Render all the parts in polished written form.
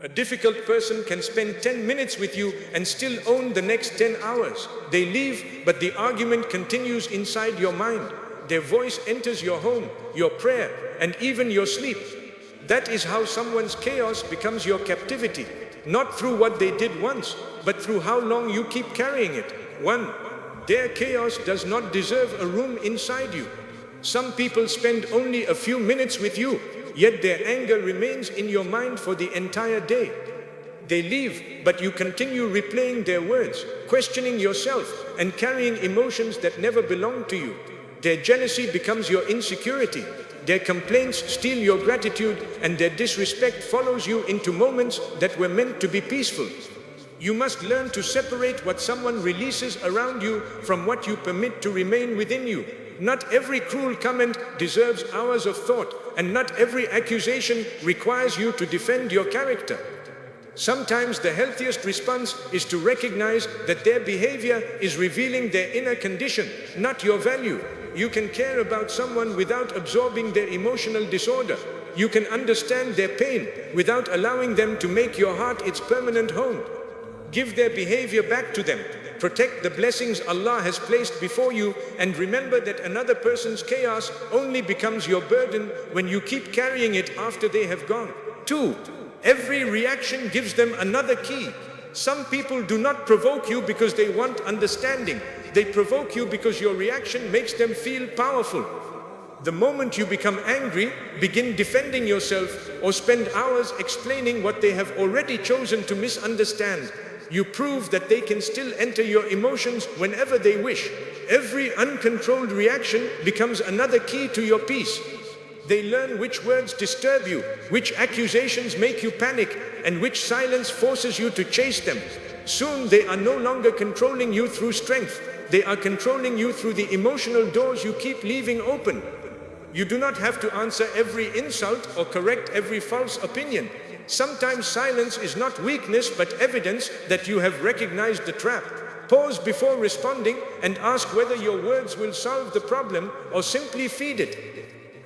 A difficult person can spend 10 minutes with you and still own the next 10 hours. They leave, but the argument continues inside your mind. Their voice enters your home, your prayer, and even your sleep. That is how someone's chaos becomes your captivity. Not through what they did once, but through how long you keep carrying it. 1. Their chaos does not deserve a room inside you. Some people spend only a few minutes with you, yet their anger remains in your mind for the entire day. They leave, but you continue replaying their words, questioning yourself, and carrying emotions that never belonged to you. Their jealousy becomes your insecurity. Their complaints steal your gratitude, and their disrespect follows you into moments that were meant to be peaceful. You must learn to separate what someone releases around you from what you permit to remain within you. Not every cruel comment deserves hours of thought, and not every accusation requires you to defend your character. Sometimes the healthiest response is to recognize that their behavior is revealing their inner condition, not your value. You can care about someone without absorbing their emotional disorder. You can understand their pain without allowing them to make your heart its permanent home. Give their behavior back to them. Protect the blessings Allah has placed before you, and remember that another person's chaos only becomes your burden when you keep carrying it after they have gone. 2. Every reaction gives them another key. Some people do not provoke you because they want understanding. They provoke you because your reaction makes them feel powerful. The moment you become angry, begin defending yourself, or spend hours explaining what they have already chosen to misunderstand, you prove that they can still enter your emotions whenever they wish. Every uncontrolled reaction becomes another key to your peace. They learn which words disturb you, which accusations make you panic, and which silence forces you to chase them. Soon they are no longer controlling you through strength. They are controlling you through the emotional doors you keep leaving open. You do not have to answer every insult or correct every false opinion. Sometimes silence is not weakness but evidence that you have recognized the trap. Pause before responding and ask whether your words will solve the problem or simply feed it.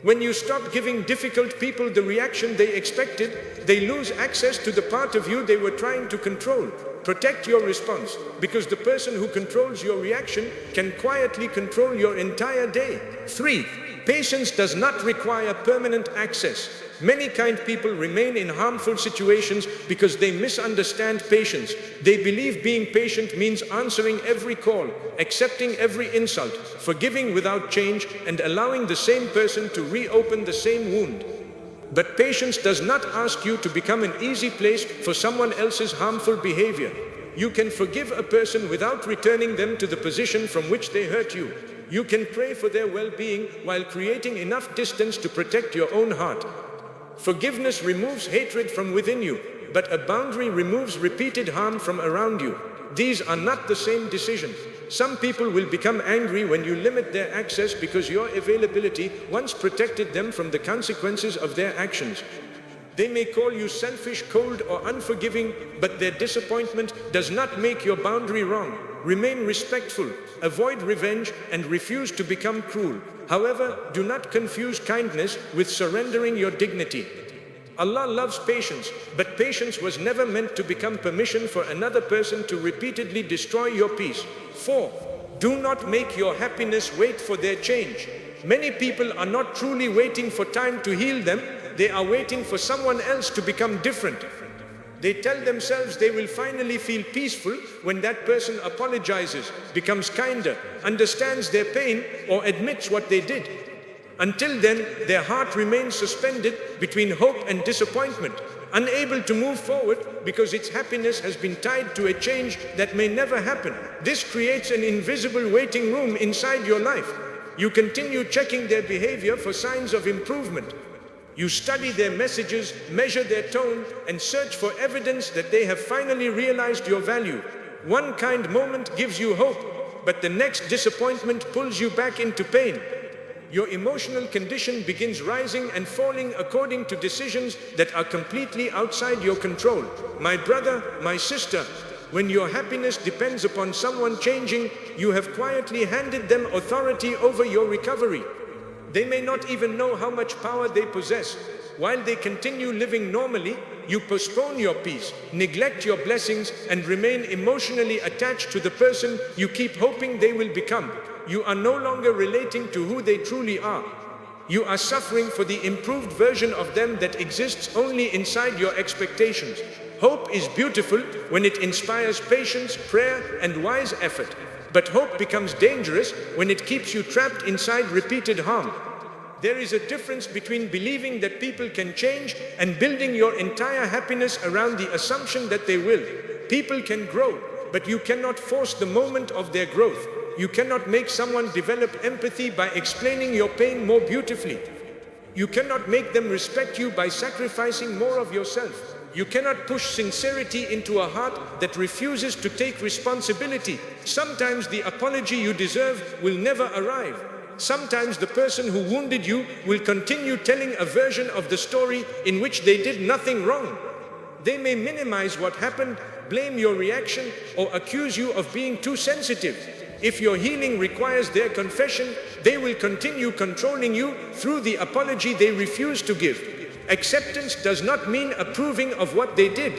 When you stop giving difficult people the reaction they expected, they lose access to the part of you they were trying to control. Protect your response, because the person who controls your reaction can quietly control your entire day. 3. Patience does not require permanent access. Many kind people remain in harmful situations because they misunderstand patience. They believe being patient means answering every call, accepting every insult, forgiving without change, and allowing the same person to reopen the same wound. But patience does not ask you to become an easy place for someone else's harmful behavior. You can forgive a person without returning them to the position from which they hurt you. You can pray for their well-being while creating enough distance to protect your own heart. Forgiveness removes hatred from within you, but a boundary removes repeated harm from around you. These are not the same decision. Some people will become angry when you limit their access because your availability once protected them from the consequences of their actions. They may call you selfish, cold, or unforgiving, but their disappointment does not make your boundary wrong. Remain respectful, avoid revenge, and refuse to become cruel. However, do not confuse kindness with surrendering your dignity. Allah loves patience, but patience was never meant to become permission for another person to repeatedly destroy your peace. 4. Do not make your happiness wait for their change. Many people are not truly waiting for time to heal them. They are waiting for someone else to become different. They tell themselves they will finally feel peaceful when that person apologizes, becomes kinder, understands their pain, or admits what they did. Until then, their heart remains suspended between hope and disappointment, unable to move forward because its happiness has been tied to a change that may never happen. This creates an invisible waiting room inside your life. You continue checking their behavior for signs of improvement. You study their messages, measure their tone, and search for evidence that they have finally realized your value. One kind moment gives you hope, but the next disappointment pulls you back into pain. Your emotional condition begins rising and falling according to decisions that are completely outside your control. My brother, my sister, when your happiness depends upon someone changing, you have quietly handed them authority over your recovery. They may not even know how much power they possess. While they continue living normally, you postpone your peace, neglect your blessings, and remain emotionally attached to the person you keep hoping they will become. You are no longer relating to who they truly are. You are suffering for the improved version of them that exists only inside your expectations. Hope is beautiful when it inspires patience, prayer, and wise effort. But hope becomes dangerous when it keeps you trapped inside repeated harm. There is a difference between believing that people can change and building your entire happiness around the assumption that they will. People can grow, but you cannot force the moment of their growth. You cannot make someone develop empathy by explaining your pain more beautifully. You cannot make them respect you by sacrificing more of yourself. You cannot push sincerity into a heart that refuses to take responsibility. Sometimes the apology you deserve will never arrive. Sometimes the person who wounded you will continue telling a version of the story in which they did nothing wrong. They may minimize what happened, blame your reaction, or accuse you of being too sensitive. If your healing requires their confession, they will continue controlling you through the apology they refuse to give. Acceptance does not mean approving of what they did.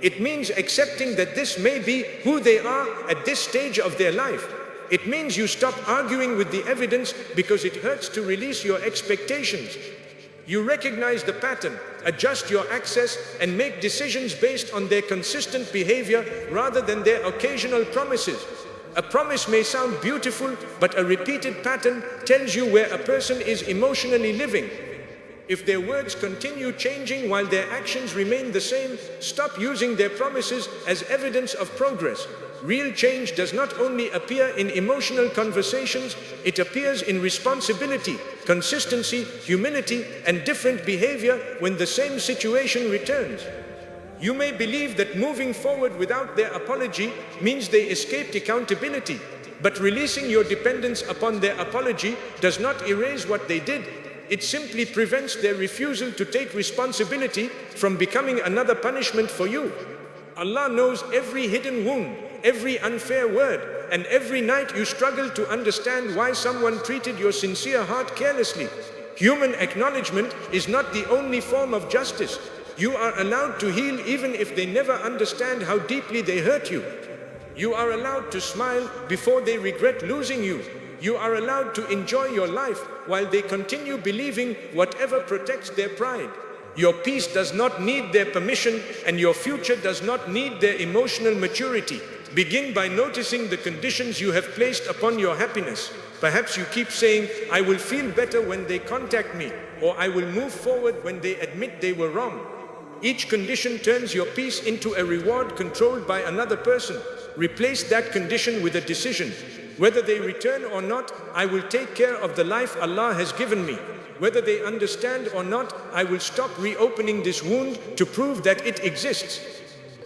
It means accepting that this may be who they are at this stage of their life. It means you stop arguing with the evidence because it hurts to release your expectations. You recognize the pattern, adjust your access, and make decisions based on their consistent behavior rather than their occasional promises. A promise may sound beautiful, but a repeated pattern tells you where a person is emotionally living. If their words continue changing while their actions remain the same, stop using their promises as evidence of progress. Real change does not only appear in emotional conversations, it appears in responsibility, consistency, humility, and different behavior when the same situation returns. You may believe that moving forward without their apology means they escaped accountability, but releasing your dependence upon their apology does not erase what they did. It simply prevents their refusal to take responsibility from becoming another punishment for you. Allah knows every hidden wound, every unfair word, and every night you struggle to understand why someone treated your sincere heart carelessly. Human acknowledgement is not the only form of justice. You are allowed to heal even if they never understand how deeply they hurt you. You are allowed to smile before they regret losing you. You are allowed to enjoy your life while they continue believing whatever protects their pride. Your peace does not need their permission, and your future does not need their emotional maturity. Begin by noticing the conditions you have placed upon your happiness. Perhaps you keep saying, "I will feel better when they contact me," or "I will move forward when they admit they were wrong." Each condition turns your peace into a reward controlled by another person. Replace that condition with a decision. Whether they return or not, I will take care of the life Allah has given me. Whether they understand or not, I will stop reopening this wound to prove that it exists.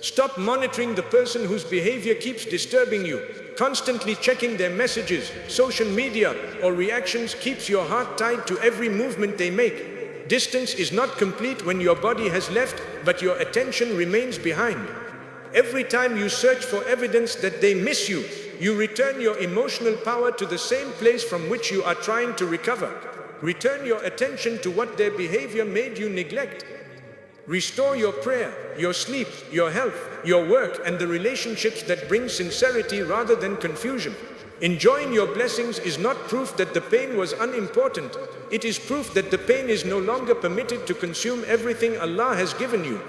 Stop monitoring the person whose behavior keeps disturbing you. Constantly checking their messages, social media, or reactions keeps your heart tied to every movement they make. Distance is not complete when your body has left, but your attention remains behind. Every time you search for evidence that they miss you, you return your emotional power to the same place from which you are trying to recover. Return your attention to what their behavior made you neglect. Restore your prayer, your sleep, your health, your work, and the relationships that bring sincerity rather than confusion. Enjoying your blessings is not proof that the pain was unimportant. It is proof that the pain is no longer permitted to consume everything Allah has given you.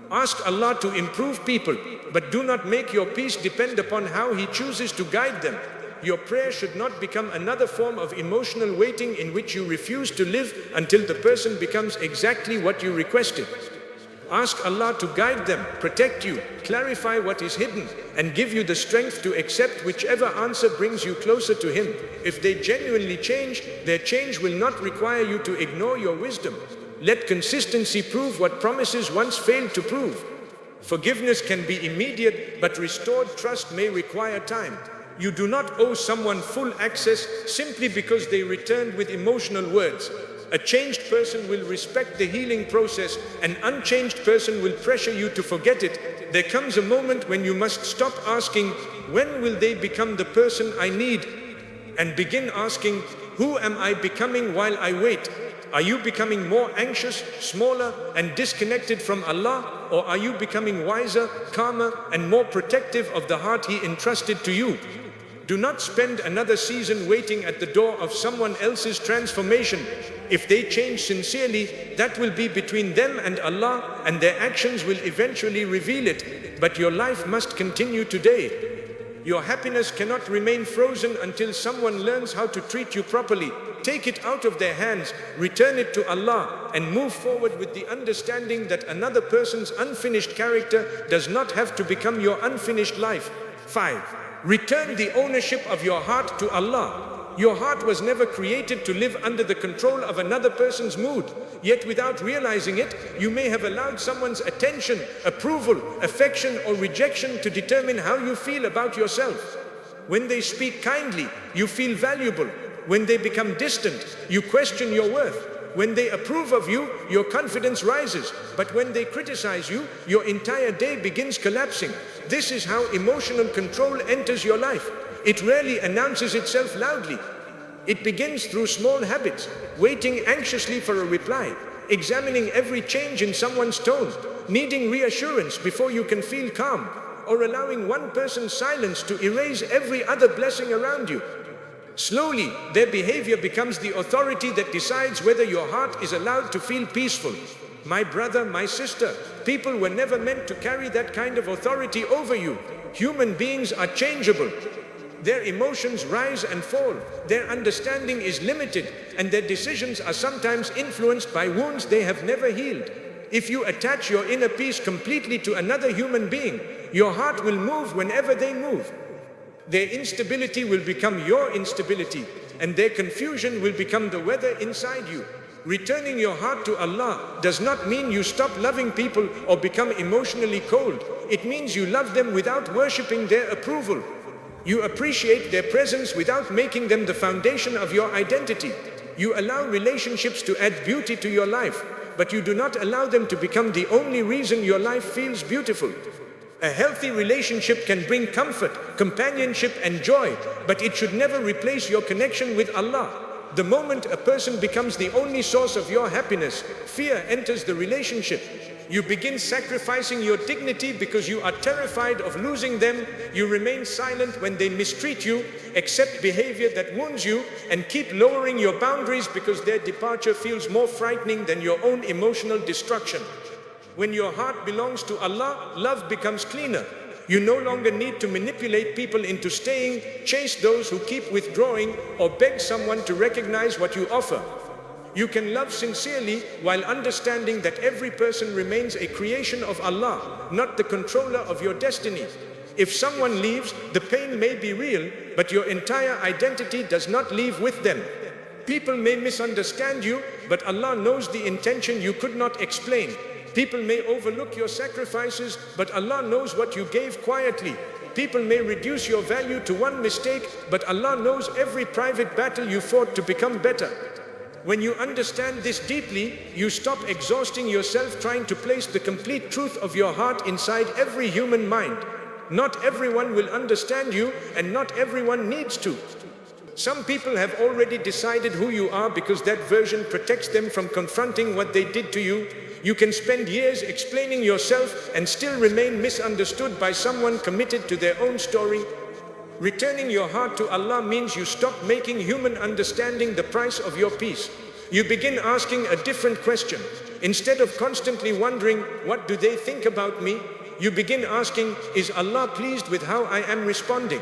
Ask Allah to improve people, but do not make your peace depend upon how He chooses to guide them. Your prayer should not become another form of emotional waiting in which you refuse to live until the person becomes exactly what you requested. Ask Allah to guide them, protect you, clarify what is hidden, and give you the strength to accept whichever answer brings you closer to Him. If they genuinely change, their change will not require you to ignore your wisdom. Let consistency prove what promises once failed to prove. Forgiveness can be immediate, but restored trust may require time. You do not owe someone full access simply because they returned with emotional words. A changed person will respect the healing process. An unchanged person will pressure you to forget it. There comes a moment when you must stop asking, "When will they become the person I need?" and begin asking, "Who am I becoming while I wait?" Are you becoming more anxious, smaller, and disconnected from Allah? Or are you becoming wiser, calmer, and more protective of the heart He entrusted to you? Do not spend another season waiting at the door of someone else's transformation. If they change sincerely, that will be between them and Allah, and their actions will eventually reveal it. But your life must continue today. Your happiness cannot remain frozen until someone learns how to treat you properly. Take it out of their hands, return it to Allah, and move forward with the understanding that another person's unfinished character does not have to become your unfinished life. 5. Return the ownership of your heart to Allah. Your heart was never created to live under the control of another person's mood. Yet without realizing it, you may have allowed someone's attention, approval, affection, or rejection to determine how you feel about yourself. When they speak kindly, you feel valuable. When they become distant, you question your worth. When they approve of you, your confidence rises. But when they criticize you, your entire day begins collapsing. This is how emotional control enters your life. It rarely announces itself loudly. It begins through small habits, waiting anxiously for a reply, examining every change in someone's tone, needing reassurance before you can feel calm, or allowing one person's silence to erase every other blessing around you. Slowly, their behavior becomes the authority that decides whether your heart is allowed to feel peaceful. My brother, my sister, people were never meant to carry that kind of authority over you. Human beings are changeable. Their emotions rise and fall, their understanding is limited, and their decisions are sometimes influenced by wounds they have never healed. If you attach your inner peace completely to another human being, your heart will move whenever they move. Their instability will become your instability, and their confusion will become the weather inside you. Returning your heart to Allah does not mean you stop loving people or become emotionally cold. It means you love them without worshipping their approval. You appreciate their presence without making them the foundation of your identity. You allow relationships to add beauty to your life, but you do not allow them to become the only reason your life feels beautiful. A healthy relationship can bring comfort, companionship, and joy, but it should never replace your connection with Allah. The moment a person becomes the only source of your happiness, fear enters the relationship. You begin sacrificing your dignity because you are terrified of losing them. You remain silent when they mistreat you, accept behavior that wounds you, and keep lowering your boundaries because their departure feels more frightening than your own emotional destruction. When your heart belongs to Allah, love becomes cleaner. You no longer need to manipulate people into staying, chase those who keep withdrawing, or beg someone to recognize what you offer. You can love sincerely while understanding that every person remains a creation of Allah, not the controller of your destiny. If someone leaves, the pain may be real, but your entire identity does not leave with them. People may misunderstand you, but Allah knows the intention you could not explain. People may overlook your sacrifices, but Allah knows what you gave quietly. People may reduce your value to one mistake, but Allah knows every private battle you fought to become better. When you understand this deeply, you stop exhausting yourself trying to place the complete truth of your heart inside every human mind. Not everyone will understand you, and not everyone needs to. Some people have already decided who you are because that version protects them from confronting what they did to you. You can spend years explaining yourself and still remain misunderstood by someone committed to their own story. Returning your heart to Allah means you stop making human understanding the price of your peace. You begin asking a different question. Instead of constantly wondering, what do they think about me? You begin asking, is Allah pleased with how I am responding?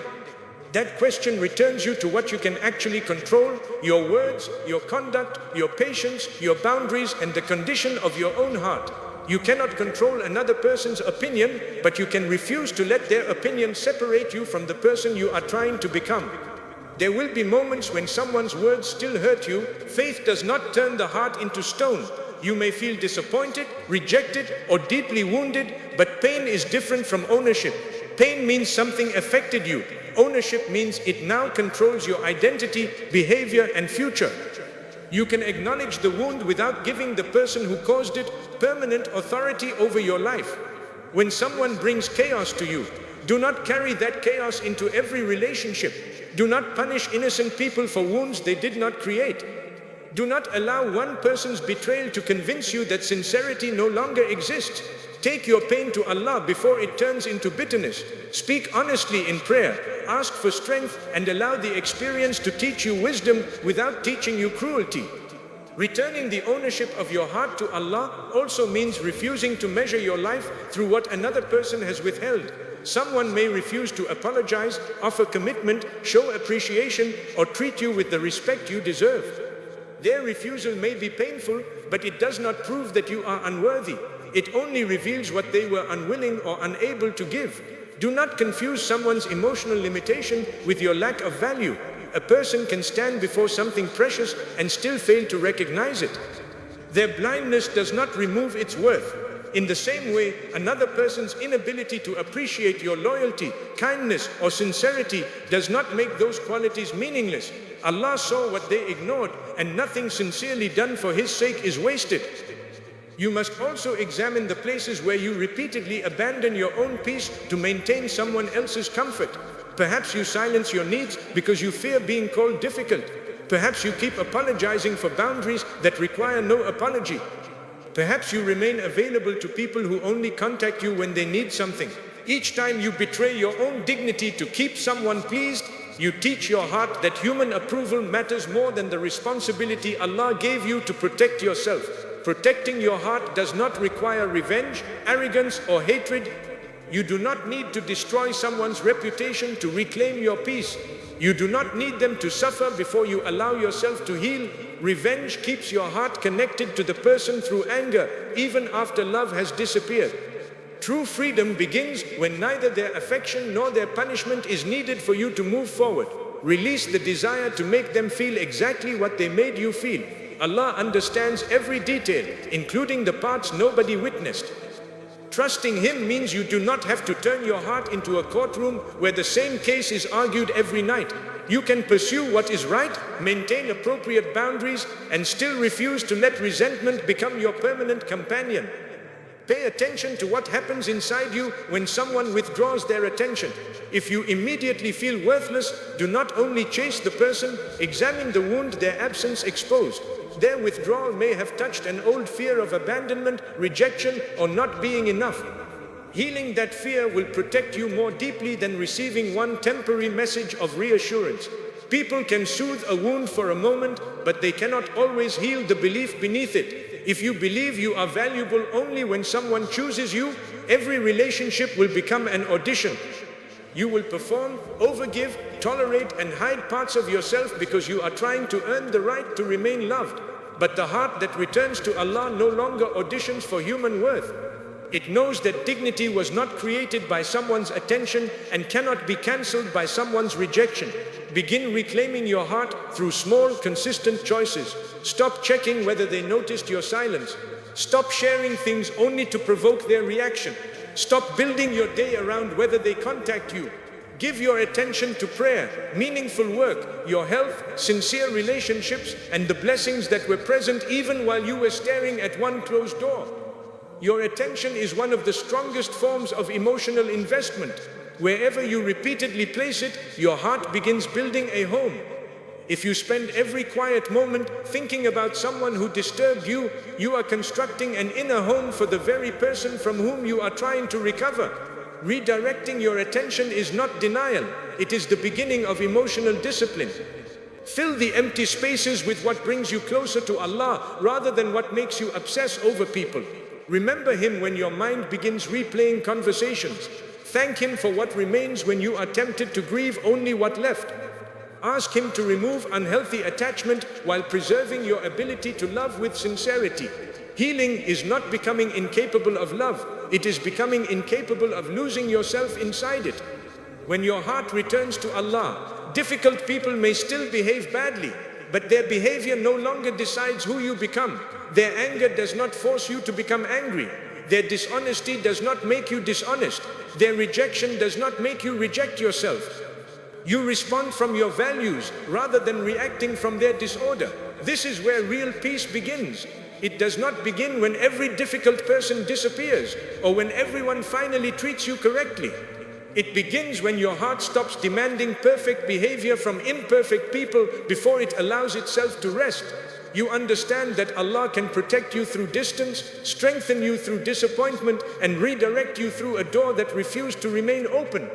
That question returns you to what you can actually control: your words, your conduct, your patience, your boundaries, and the condition of your own heart. You cannot control another person's opinion, but you can refuse to let their opinion separate you from the person you are trying to become. There will be moments when someone's words still hurt you. Faith does not turn the heart into stone. You may feel disappointed, rejected, or deeply wounded, but pain is different from ownership. Pain means something affected you. Ownership means it now controls your identity, behavior, and future. You can acknowledge the wound without giving the person who caused it permanent authority over your life. When someone brings chaos to you, do not carry that chaos into every relationship. Do not punish innocent people for wounds they did not create. Do not allow one person's betrayal to convince you that sincerity no longer exists. Take your pain to Allah before it turns into bitterness. Speak honestly in prayer, ask for strength, and allow the experience to teach you wisdom without teaching you cruelty. Returning the ownership of your heart to Allah also means refusing to measure your life through what another person has withheld. Someone may refuse to apologize, offer commitment, show appreciation, or treat you with the respect you deserve. Their refusal may be painful, but it does not prove that you are unworthy. It only reveals what they were unwilling or unable to give. Do not confuse someone's emotional limitation with your lack of value. A person can stand before something precious and still fail to recognize it. Their blindness does not remove its worth. In the same way, another person's inability to appreciate your loyalty, kindness, or sincerity does not make those qualities meaningless. Allah saw what they ignored, and nothing sincerely done for His sake is wasted. You must also examine the places where you repeatedly abandon your own peace to maintain someone else's comfort. Perhaps you silence your needs because you fear being called difficult. Perhaps you keep apologizing for boundaries that require no apology. Perhaps you remain available to people who only contact you when they need something. Each time you betray your own dignity to keep someone pleased, you teach your heart that human approval matters more than the responsibility Allah gave you to protect yourself. Protecting your heart does not require revenge, arrogance, or hatred. You do not need to destroy someone's reputation to reclaim your peace. You do not need them to suffer before you allow yourself to heal. Revenge keeps your heart connected to the person through anger, even after love has disappeared. True freedom begins when neither their affection nor their punishment is needed for you to move forward. Release the desire to make them feel exactly what they made you feel. Allah understands every detail, including the parts nobody witnessed. Trusting Him means you do not have to turn your heart into a courtroom where the same case is argued every night. You can pursue what is right, maintain appropriate boundaries, and still refuse to let resentment become your permanent companion. Pay attention to what happens inside you when someone withdraws their attention. If you immediately feel worthless, do not only chase the person, examine the wound their absence exposed. Their withdrawal may have touched an old fear of abandonment, rejection, or not being enough. Healing that fear will protect you more deeply than receiving one temporary message of reassurance. People can soothe a wound for a moment, but they cannot always heal the belief beneath it. If you believe you are valuable only when someone chooses you, every relationship will become an audition. You will perform, overgive, tolerate, and hide parts of yourself because you are trying to earn the right to remain loved. But the heart that returns to Allah no longer auditions for human worth. It knows that dignity was not created by someone's attention and cannot be cancelled by someone's rejection. Begin reclaiming your heart through small, consistent choices. Stop checking whether they noticed your silence. Stop sharing things only to provoke their reaction. Stop building your day around whether they contact you. Give your attention to prayer, meaningful work, your health, sincere relationships, and the blessings that were present even while you were staring at one closed door. Your attention is one of the strongest forms of emotional investment. Wherever you repeatedly place it, your heart begins building a home. If you spend every quiet moment thinking about someone who disturbed you, you are constructing an inner home for the very person from whom you are trying to recover. Redirecting your attention is not denial, it is the beginning of emotional discipline. Fill the empty spaces with what brings you closer to Allah rather than what makes you obsess over people. Remember Him when your mind begins replaying conversations. Thank Him for what remains when you are tempted to grieve only what left. Ask Him to remove unhealthy attachment while preserving your ability to love with sincerity. Healing is not becoming incapable of love, it is becoming incapable of losing yourself inside it. When your heart returns to Allah, difficult people may still behave badly, but their behavior no longer decides who you become. Their anger does not force you to become angry. Their dishonesty does not make you dishonest. Their rejection does not make you reject yourself. You respond from your values rather than reacting from their disorder. This is where real peace begins. It does not begin when every difficult person disappears or when everyone finally treats you correctly. It begins when your heart stops demanding perfect behavior from imperfect people before it allows itself to rest. You understand that Allah can protect you through distance, strengthen you through disappointment, and redirect you through a door that refused to remain open.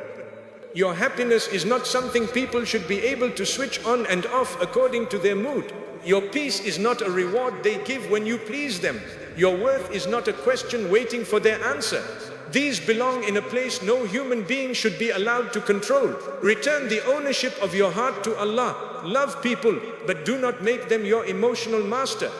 Your happiness is not something people should be able to switch on and off according to their mood. Your peace is not a reward they give when you please them. Your worth is not a question waiting for their answer. These belong in a place no human being should be allowed to control. Return the ownership of your heart to Allah. Love people, but do not make them your emotional master.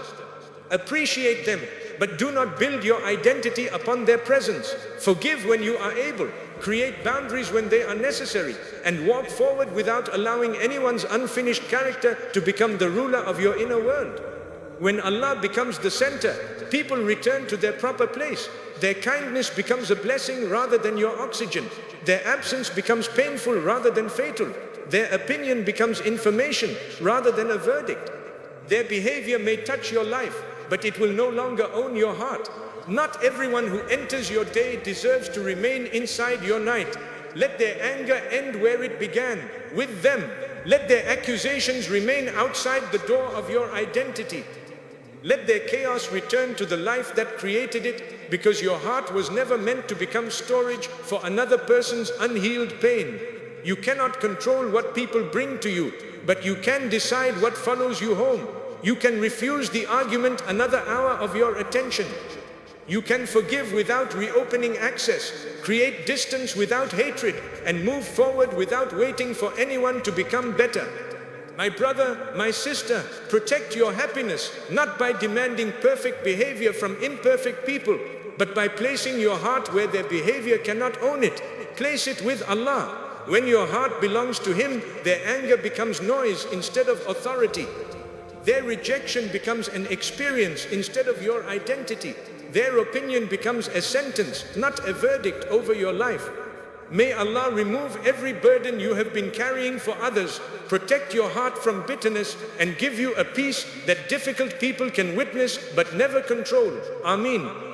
Appreciate them, but do not build your identity upon their presence. Forgive when you are able. Create boundaries when they are necessary, and walk forward without allowing anyone's unfinished character to become the ruler of your inner world. When Allah becomes the center, people return to their proper place. Their kindness becomes a blessing rather than your oxygen. Their absence becomes painful rather than fatal. Their opinion becomes information rather than a verdict. Their behavior may touch your life, but it will no longer own your heart. Not everyone who enters your day deserves to remain inside your night. Let their anger end where it began, with them. Let their accusations remain outside the door of your identity. Let their chaos return to the life that created it, because your heart was never meant to become storage for another person's unhealed pain. You cannot control what people bring to you, but you can decide what follows you home. You can refuse the argument another hour of your attention. You can forgive without reopening access, create distance without hatred, and move forward without waiting for anyone to become better. My brother, my sister, protect your happiness, not by demanding perfect behavior from imperfect people, but by placing your heart where their behavior cannot own it. Place it with Allah. When your heart belongs to Him, their anger becomes noise instead of authority. Their rejection becomes an experience instead of your identity. Their opinion becomes a sentence, not a verdict over your life. May Allah remove every burden you have been carrying for others, protect your heart from bitterness, and give you a peace that difficult people can witness but never control. Ameen.